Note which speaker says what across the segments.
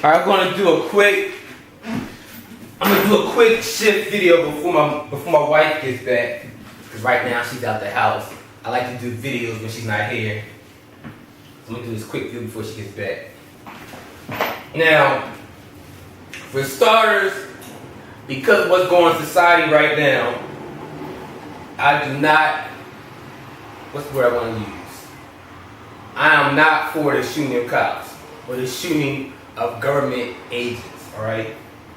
Speaker 1: Alright, I'm gonna do a quick shift video before my wife gets back. Cause right now she's out the house. I like to do videos when she's not here. So I'm gonna do this quick video before she gets back. Now, for starters, because of what's going on in society right now, I do not, what's the word I want to use? I am not for the shooting of cops or the shooting of government agents, alright?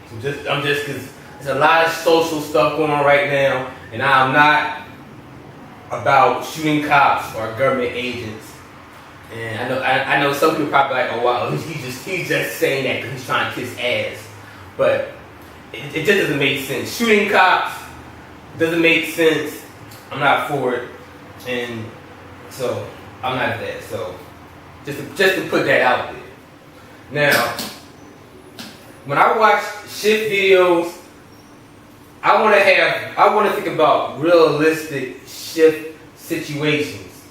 Speaker 1: So I'm just, because there's a lot of social stuff going on right now, and I'm not about shooting cops or government agents. And I know some people probably like, oh wow, he's just saying that because he's trying to kiss ass. But it just doesn't make sense. Shooting cops doesn't make sense. I'm not for it, and so I'm not that. So just to put that out there. Now, when I watch shift videos, I want to think about realistic shift situations,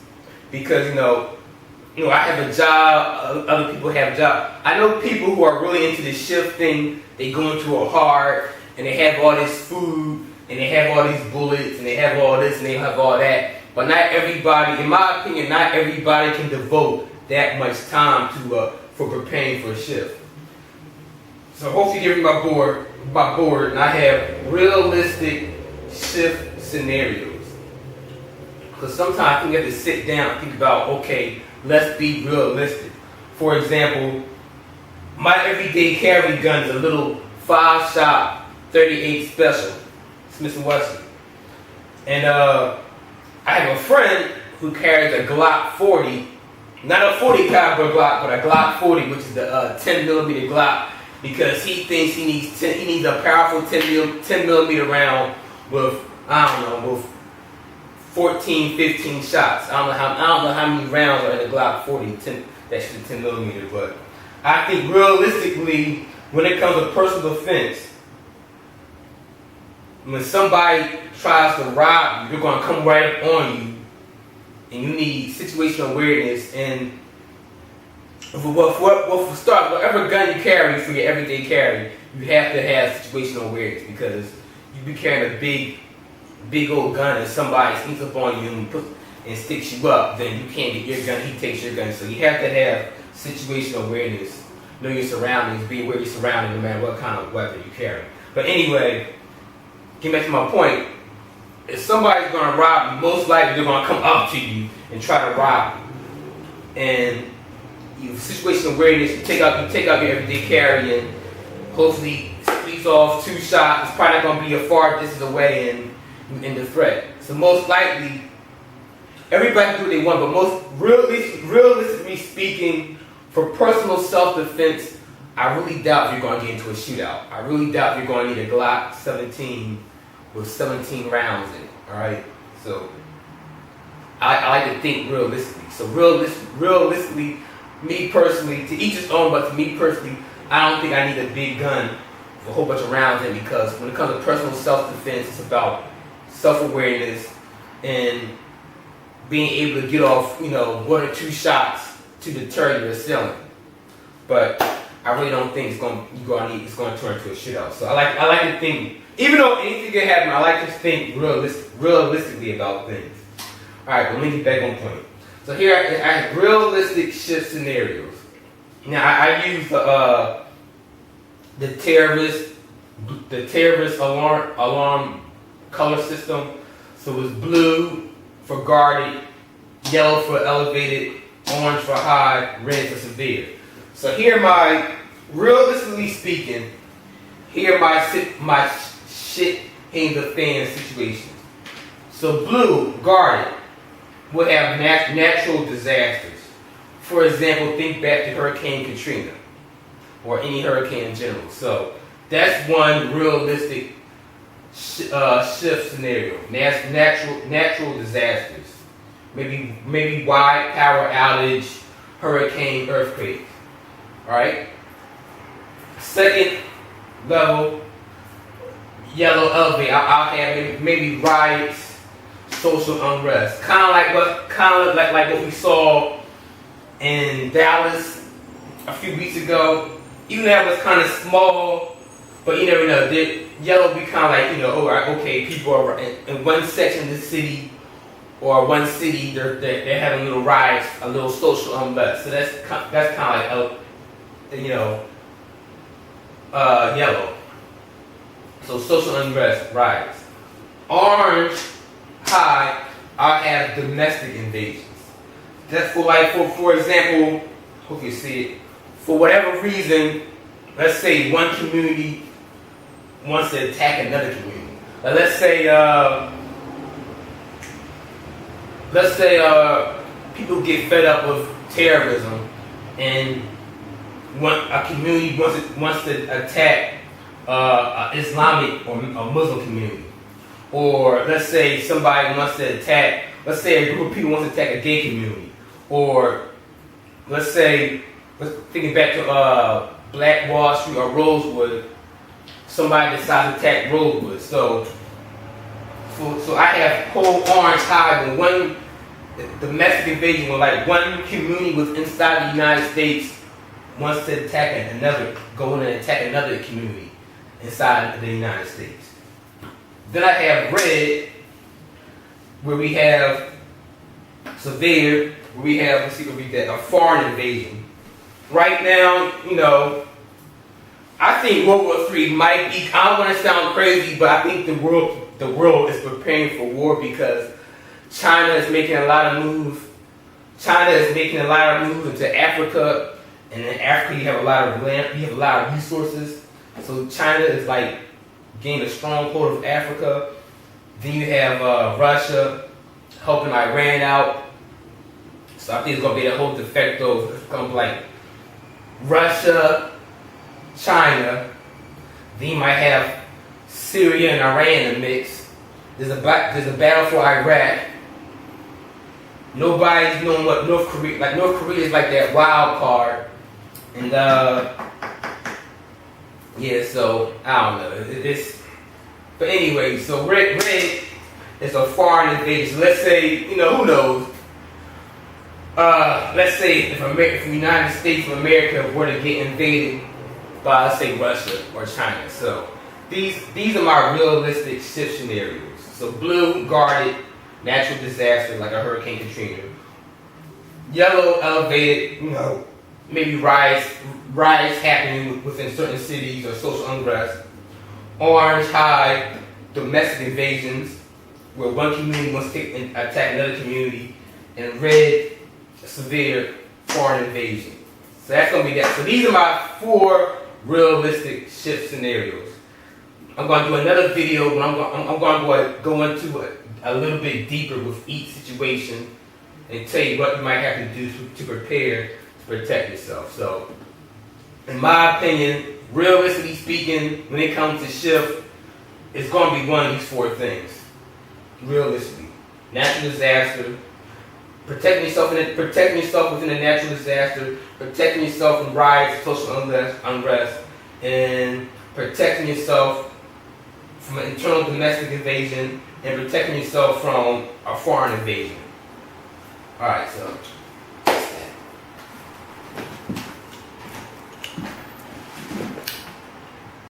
Speaker 1: because you know I have a job, other people have jobs. I know people who are really into the shift thing. They go into a hard, and they have all this food, and they have all these bullets, and they have all this, and they have all that. But not everybody, in my opinion, not everybody can devote that much time to for preparing for a shift. So hopefully you give me my board, and I have realistic shift scenarios. Because sometimes you have to sit down and think about, okay, let's be realistic. For example, my everyday carry gun is a little 5-shot 38 special, Smith & Wesson. And I have a friend who carries a Glock 40, not a 40 caliber Glock, but a Glock 40, which is the 10 millimeter Glock, because he thinks he needs a powerful 10 millimeter round with, I don't know, with 14, 15 shots. I don't know how many rounds are in the Glock 40, that's the 10 millimeter, but I think realistically, when it comes to personal defense, when somebody tries to rob you, they're going to come right up on you, and you need situational awareness. And for start, whatever gun you carry for your everyday carry, you have to have situational awareness, because you be carrying a big old gun and somebody sneaks up on you and sticks you up, then you can't get your gun, he takes your gun. So you have to have situational awareness, know your surroundings, be aware of your surroundings no matter what kind of weapon you carry. But anyway, getting back to my point, if somebody's going to rob you, most likely they're going to come up to you and try to rob you. And you situational awareness, you take out your everyday carry, and hopefully squeeze off 2 shots. It's probably not going to be a far distance away in the threat. So most likely, everybody can do what they want, but most realistically speaking, for personal self-defense, I really doubt you're going to get into a shootout. I really doubt you're going to need a Glock 17 with 17 rounds in it. All right, so I like to think realistically. So realistically, me personally, to each his own, but to me personally, I don't think I need a big gun with a whole bunch of rounds in, because when it comes to personal self-defense, it's about self-awareness and being able to get off, 1 or 2 shots to deter your assailant. But I really don't think it's going to turn into a shootout. So I like to think, even though anything can happen, I like to think realistically about things. All right, but let me get back on point. So here I have realistic shift scenarios. Now I use the terrorist alarm color system. So it's blue for guarded, yellow for elevated, orange for high, red for severe. So here realistically speaking, here my shit hitting the fan situations. So blue, guarded, will have natural disasters. For example, think back to Hurricane Katrina, or any hurricane in general. So that's one realistic shift scenario. Natural disasters. Maybe wide power outage, hurricane, earthquake. Alright? Second level, yellow elevate. I'll have maybe riots, social unrest. Kind of like what we saw in Dallas a few weeks ago. even though it was kind of small, but you never know. Yellow be kind of like, oh, okay, people are in one section of the city or one city, they're having little riots, a little social unrest. So that's kind of like, yellow. So social unrest, riots. Orange, high, I'll have domestic invasions. That's for example, hope you see it. For whatever reason, let's say one community wants to attack another community. Let's say people get fed up with terrorism, and a community wants to attack an Islamic or a Muslim community. Or let's say somebody wants to attack, let's say a group of people wants to attack a gay community. Or let's thinking back to Black Wall Street or Rosewood, somebody decides to attack Rosewood. So I have whole orange high when one domestic invasion, when like one community was inside the United States wants to attack go in and attack another community inside the United States. Then I have red, where we have severe, where we have, let's see what we get, a foreign invasion. Right now, I think World War III might be, I don't want to sound crazy, but I think the world is preparing for war because China is making a lot of moves. China is making a lot of moves into Africa, and in Africa you have a lot of land, you have a lot of resources. So China is like gaining a stronghold of Africa. Then you have Russia helping Iran out. So I think it's gonna be a whole de facto. It's gonna be like Russia, China. Then you might have Syria and Iran in the mix. There's a battle for Iraq. Nobody's knowing what North Korea. Like North Korea is like that wild card, and yeah. So I don't know. But anyway, so red is a foreign invasion. Let's say, who knows? Let's say if the United States of America were to get invaded by, let's say, Russia or China. So these are my realistic shift scenarios. So blue, guarded, natural disaster like a Hurricane Katrina. Yellow, elevated, maybe riots happening within certain cities or social unrest. Orange, high, domestic invasions, where one community wants to attack another community. And red, severe, foreign invasion. So that's going to be that. So these are my 4 realistic shift scenarios. I'm going to do another video, but I'm going to go into a little bit deeper with each situation and tell you what you might have to do to prepare to protect yourself. So, in my opinion, realistically speaking, when it comes to shift, it's going to be one of these 4 things. Realistically, natural disaster, protecting yourself within a natural disaster, protecting yourself from riots, social unrest, and protecting yourself from an internal domestic invasion, and protecting yourself from a foreign invasion. Alright, so